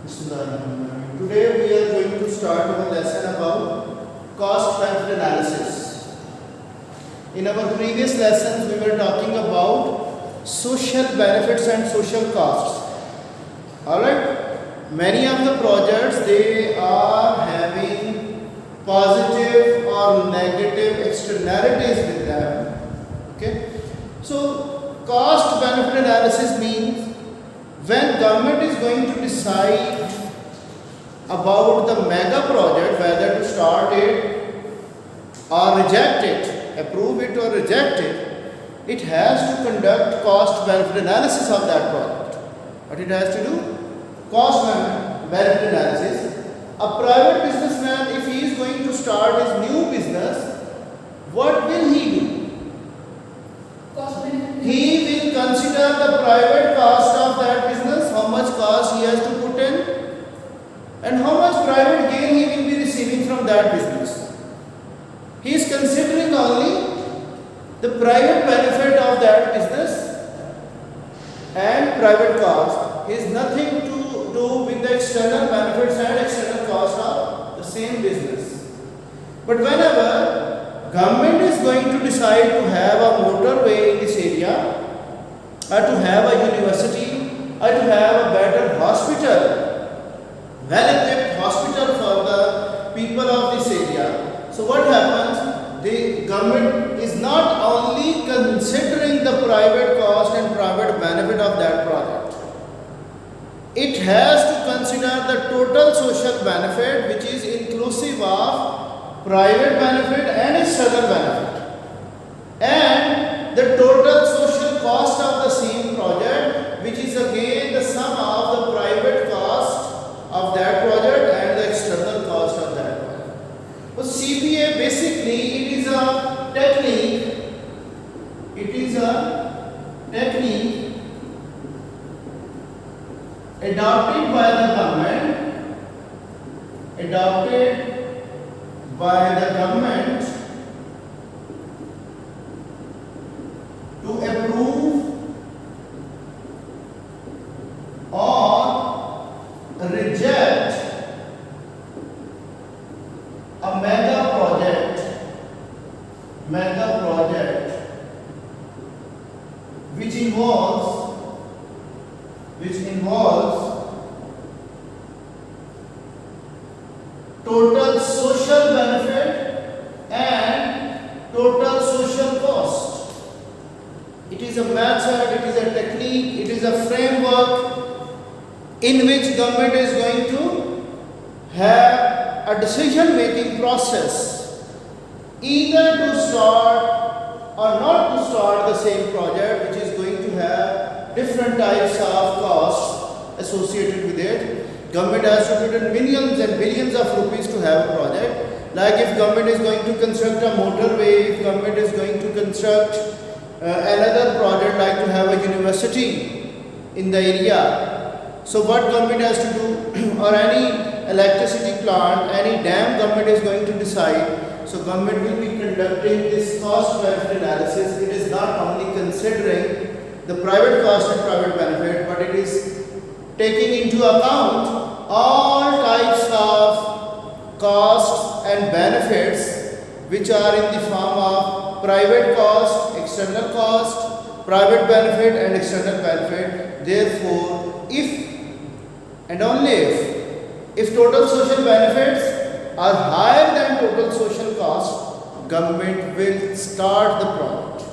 Bismillahirrahmanirrahim. Today we are going to start our lesson about cost benefit analysis. In our previous lessons we were talking about social benefits and social costs. Alright? Many of the projects they are having positive or negative externalities with them. Okay? So cost benefit analysis means when government is going to decide about the mega project, whether to start it or reject it, approve it or reject it, it has to conduct cost benefit analysis of that project. What it has to do? Cost benefit analysis. A private businessman, if he is going to start his new business, what will he do? He will consider the private cost of that business, how much cost he has to put in, and how much private gain he will be receiving from that business. He is considering only the private benefit of that business and private cost. He has nothing to do with the external benefits and external cost of the same business. But whenever government is going to decide to have a motorway in this area, or to have a university, or to have a better hospital, well-equipped hospital for the people of this area. So what happens? The government is not only considering the private cost and private benefit of that project. It has to consider the total social benefit, which is inclusive of private benefit and external benefit, and the total social cost of the same project, which is again the sum of the private cost of that project and the external cost of that project. So CBA basically it is a technique. It is a technique adopted by the government. Adopted by the government to approve or reject a mega project which involves total social benefit and total social cost. It is a method, it is a technique, it is a framework in which government is going to have a decision making process, either to start or not to start the same project, which is going to have different types of costs associated with it. Government has to put in millions and billions of rupees to have a project. Like if government is going to construct a motorway, if government is going to construct another project like to have a university in the area. So what government has to do, or any electricity plant, any dam government is going to decide. So government will be conducting this cost benefit analysis. It is not only considering the private cost and private benefit, but it is taking into account all types of costs and benefits which are in the form of private cost, external cost, private benefit and external benefit. Therefore, if and only if total social benefits are higher than total social cost, government will start the project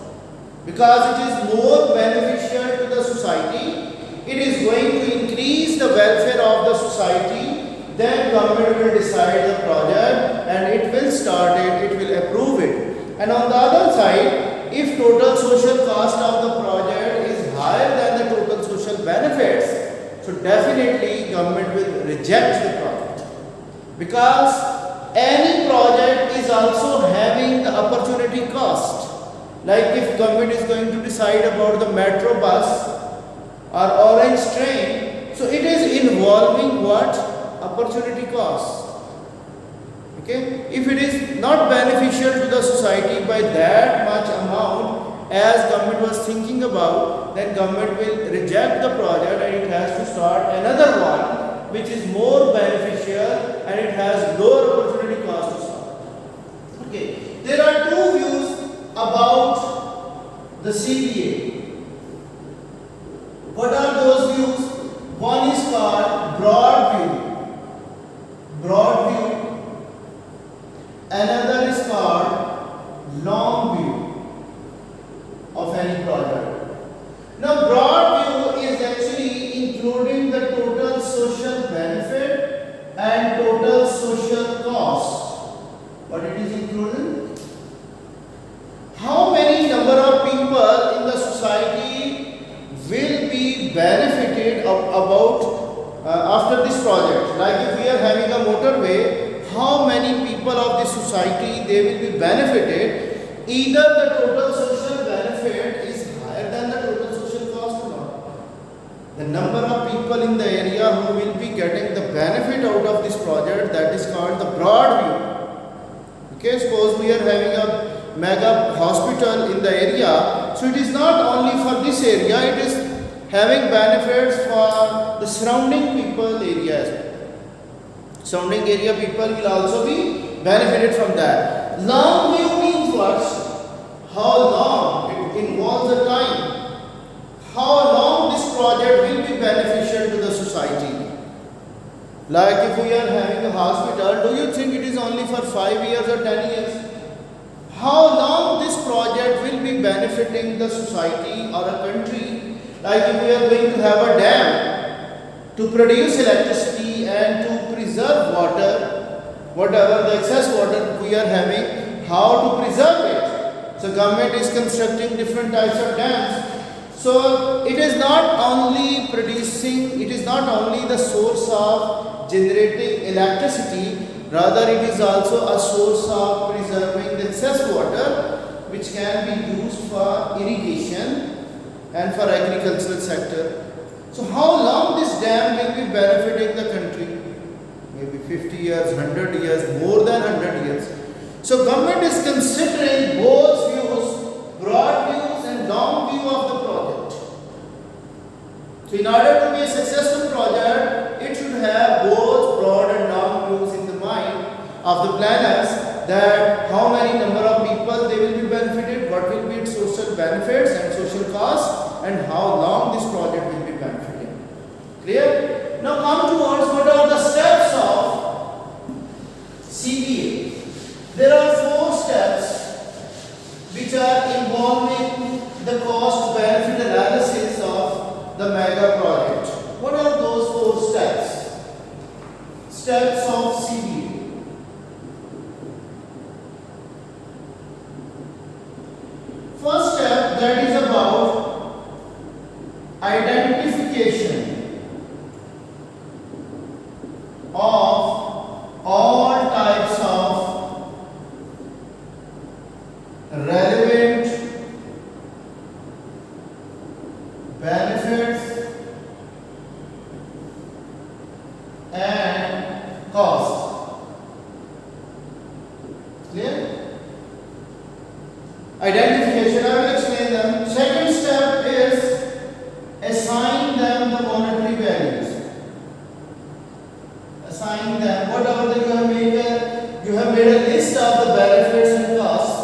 because it is more beneficial to the society. It is going to increase the welfare of the society. Then government will decide the project and it will start it, it will approve it. And on the other side, if total social cost of the project is higher than the total social benefits, so definitely government will reject the project, because any project is also having the opportunity cost. Like if government is going to decide about the metro bus or orange train, so it is involving what? Opportunity cost. Okay, if it is not beneficial to the society by that much amount as government was thinking about, then government will reject the project and it has to start another one which is more beneficial and it has lower opportunity cost to solve. Okay, there are two views about the CBA. What are those views? One is called broad view. Broad view. Another is called long view of any project. Now, broad view is actually including the total social benefit and total social cost. What it is including? How many number of people in the society will be benefited after this project? Like if we are having a motorway, how many people of the society they will be benefited? Either the total social benefit is higher than the total social cost or not. The number of people in the area who will be getting the benefit out of this project, that is called the broad view. Okay, suppose we are having a mega hospital in the area, so it is not only for this area, it is having benefits for the surrounding people areas. Surrounding area people will also be benefited from that. Long view means what? How long? It involves the time. How long this project will be beneficial to the society. Like if we are having a hospital, do you think it is only for 5 years or 10 years? How long this project will be benefiting the society or a country? Like if we are going to have a dam to produce electricity and to preserve water, whatever the excess water we are having, how to preserve it? So government is constructing different types of dams. So it is not only producing, it is not only the source of generating electricity, rather it is also a source of preserving the excess water which can be used for irrigation and for agricultural sector. So how long this dam will be benefiting the country? Maybe 50 years, 100 years, more than 100 years. So government is considering both views, broad views and long view of the project. So in order to be a successful project, it should have both broad and long views in the mind of the planners, that how many number of people they will be benefited, what will be its social benefits and social costs, and how long this project will be benefiting. Clear? Now come towards what are the steps of CBA. There are 4 steps which are involving the cost benefit analysis of the mega project. What are those 4 steps? Steps of CBA. First step, that is about identification of all types of relevant benefits and costs. Clear? Identification, I will explain them. Second step is assign them the monetary values. Assign them, whatever that you have made a list of the benefits and costs.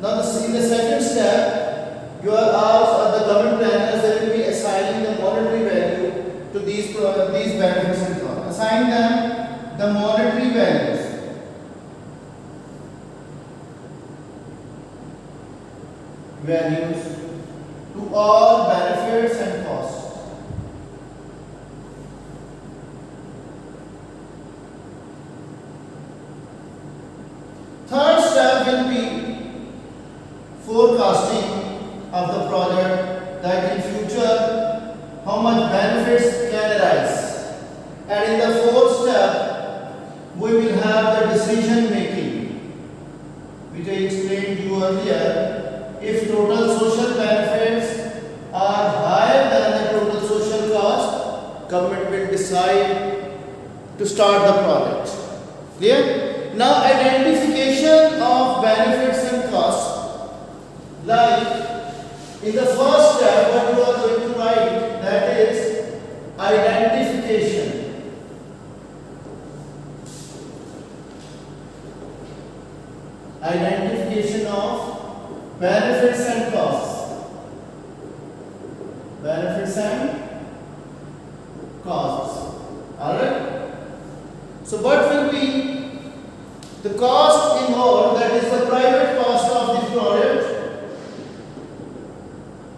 Now in the second step, you are asked, or the government planners, they will be assigning the monetary value to these benefits and costs. Assign them the monetary values. To all benefits and costs. Third step will be forecasting of the project, that in future how much benefits can arise. And in the fourth step, we will have the decision making, which I explained to you earlier. If total social benefits are higher than the total social cost, government will decide to start the project. Clear? Now identification of benefits and costs. Like in the first step, what you are going to write, that is identification. Identification of benefits and costs. Benefits and costs. Alright? So what will be the cost involved, that is the private cost of this project?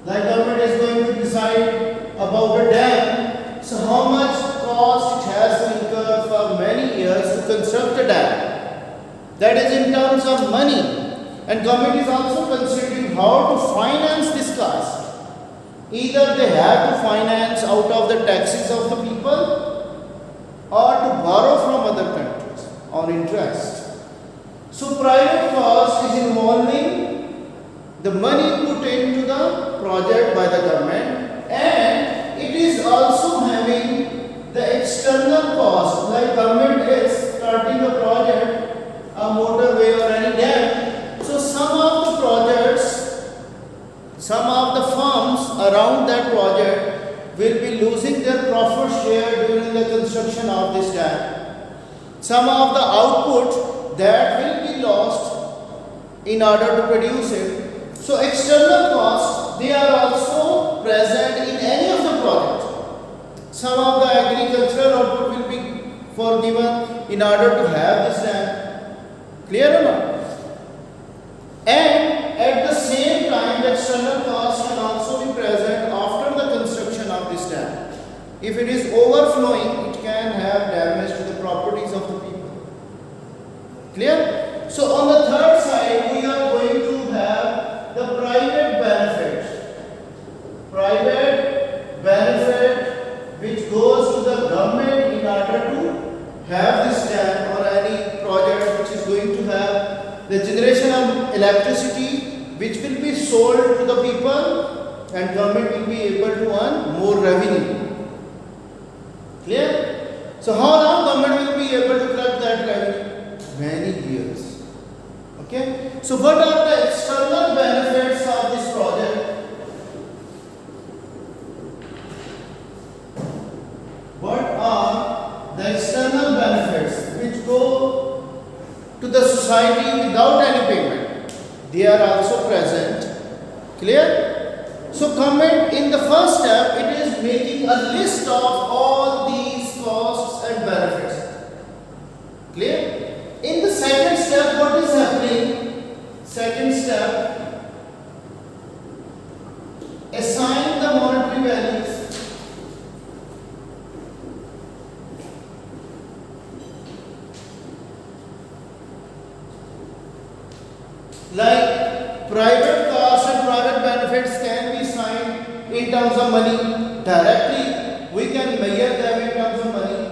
Like government is going to decide about the dam. So how much cost it has to incur for many years to construct a dam? That is in terms of money. And government is also considering how to finance this cost. Either they have to finance out of the taxes of the people or to borrow from other countries on interest. So private cost is involving the money put into the project by the government, and it is also having the external cost, like government is starting a project, a motorway or any dam. So some of the projects, some of the firms around that project will be losing their profit share during the construction of this dam. Some of the output that will be lost in order to produce it. So external costs, they are also present in any of the project. Some of the agricultural output will be forgiven in order to have this dam. Clear or not? And at the same time, the external cost can also be present after the construction of this dam. If it is overflowing, it can have damage to the properties of the people. Clear? So on the third side, we are going to have the private benefit. Private benefit which goes to the government in order to have this dam or any project which is going to have the generation of electricity which will be sold to the people, and government will be able to earn more revenue. Clear? So how long government will be able to collect that revenue? Many years. Okay? So what are the external benefits of this project? What are the external benefits which go to the society without any payment? They are also present. Clear? So government in the first step, it is making a list of all these costs and benefits. Clear? In the second step, what is happening? Second step, assign the monetary values. Like private costs and private benefits can be assigned in terms of money directly. We can measure them in terms of money.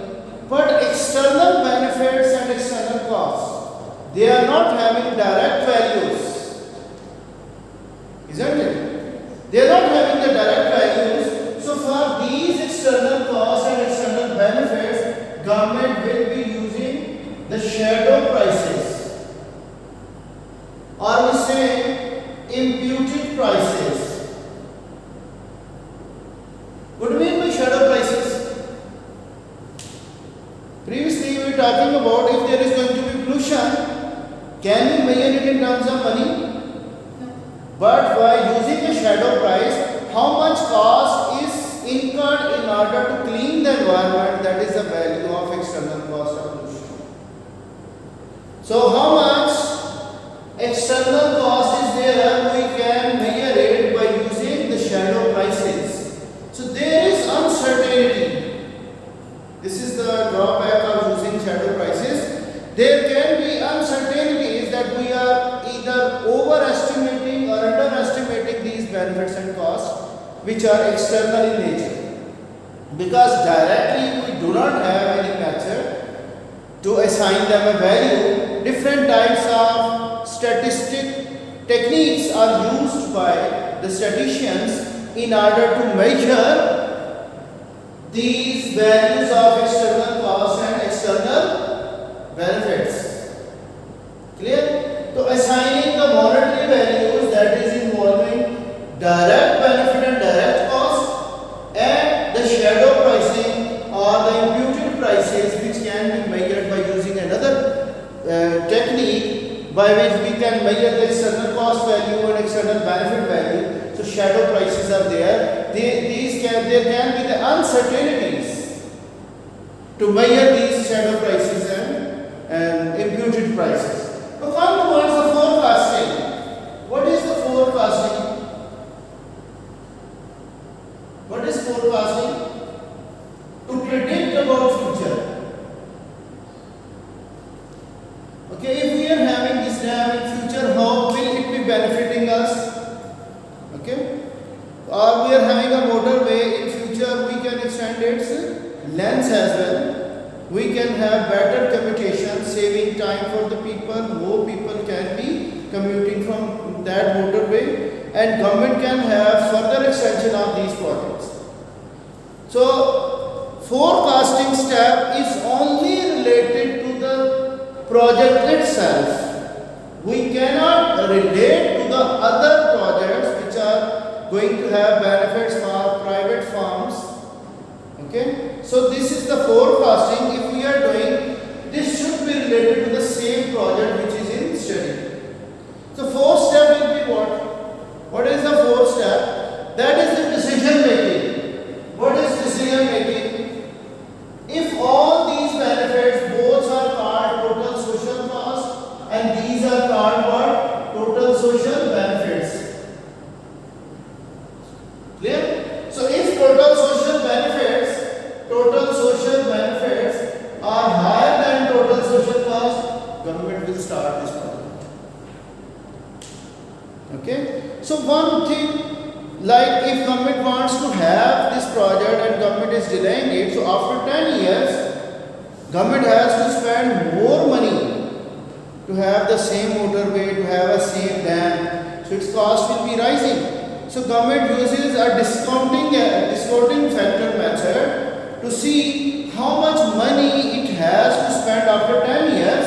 But external benefits and external costs, they are not having direct values. Isn't it? They are not having the direct values. So for these external costs and external benefits, government will be using the shadow prices. Or we say imputed prices. What do we mean by shadow prices? Previously we were talking about if there is going to be pollution, can we measure it in terms of money? But by using a shadow price, how much cost is incurred in order to clean the environment, that is the value of external cost of pollution. So how much external cost is there, we can measure it by using the shadow prices. So there is uncertainty. This is the drawback of using shadow prices. There can be uncertainties that we are either overestimating or underestimating these benefits and costs which are external in nature. Because directly we do not have any method to assign them a value. Different types of statistic techniques are used by the statisticians in order to measure these values of external costs and external benefits. Clear? So assigning the monetary values, that is involving direct benefit and direct cost, and the shadow pricing or the imputed prices which can be measured by using another technique, by which we can measure the external cost value and external benefit value. So shadow prices are there. There can be the uncertainties to measure these shadow prices and imputed prices. Now come towards the forecasting. What is the forecasting? What is forecasting? To predict about future. Okay, if we are having this dam in future, how will it be benefiting us? Okay, or we are having a motorway in future, we can extend its length as well. We can have better commutation, saving time for the people. More people can be commuting from that motorway, and government can have further extension of these projects. So, forecasting step is only related to the project itself. We cannot relate to the other projects which are going to have benefits for private firms. Okay, so this is the forecasting. If we are doing, this should be related to the same project which is in study. So fourth step will be what? What is the fourth step? That is the decision making. What is decision making? If all these benefits, both are called total social cost and these are called what? Total social benefits. Clear? So if total social benefits are higher than total social cost, government will start this project. Okay? So one thing, like if government wants to have this project and government is delaying it, so after 10 years, government has to spend more money to have the same motorway, to have a same dam, so its cost will be rising. So government uses a discounting factor method to see how much money it has to spend after 10 years.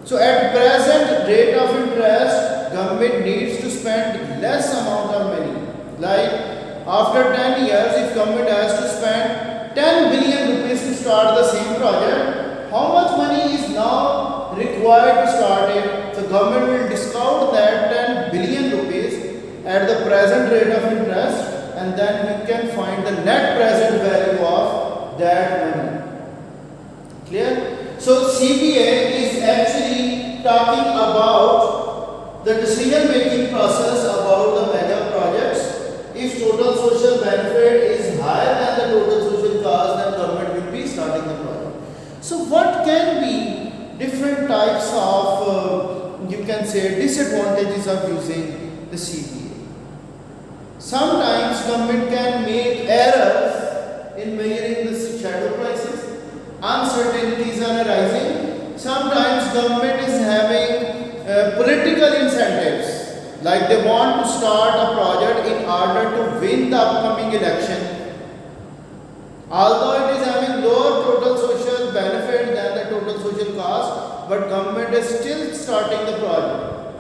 So at present rate of interest, government needs to spend less amount of money. Like after 10 years, if government has to spend 10 billion rupees to start the same project, how much money is now required to start it? So government will discount that 10 billion rupees at the present rate of interest, and then we can find the net present value of that money. Clear? So CBA is actually talking about the decision making process about the mega projects. If total social benefit is higher than the total social cost, then government will be starting the project. So what can be different types of you can say disadvantages of using the CBA? Sometimes government can make errors in measuring the shadow prices. Uncertainties are arising. Sometimes government is having political incentives, like they want to start a project in order to win the upcoming election. Although it is having lower total social benefit than the total social cost, but government is still starting the project.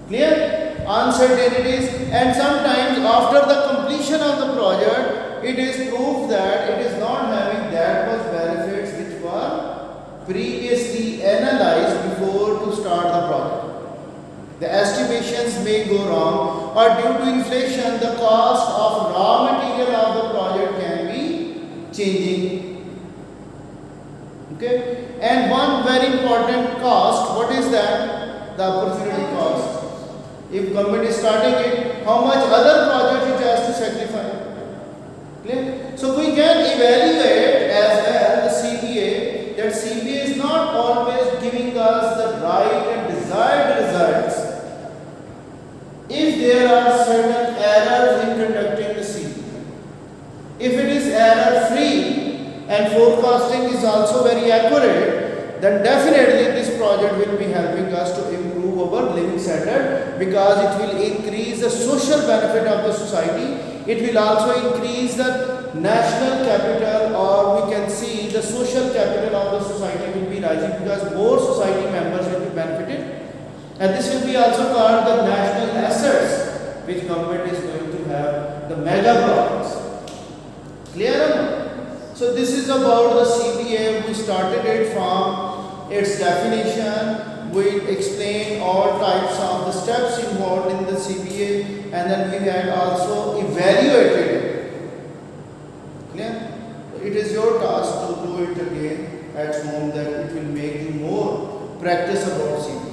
Clear? Uncertainties, and sometimes after the completion of the project, it is proved that it is not having that much benefits which were previously analyzed before to start the project. The estimations may go wrong, or due to inflation, the cost of raw material of the project can be changing. Okay, and one very important cost, what is that? The opportunity cost. If government is starting it, how much other projects it has to sacrifice? Clear? So we can evaluate as well the CBA, that CBA is not always giving us the right and desired results if there are certain errors in conducting the CBA. If it is error free and forecasting is also very accurate, then definitely this project will be helping us to improve our living standard, because it will increase the social benefit of the society. It will also increase the national capital, or we can see the social capital of the society will be rising, because more society members will be benefited, and this will be also called the national assets which government is going to have, the mega projects. Clear? So this is about the CBA. We started it from its definition, we explained all types of the steps involved in the CPA, and then we had also evaluated it. Clear? It is your task to do it again at home, that it will make you more practice about CPA.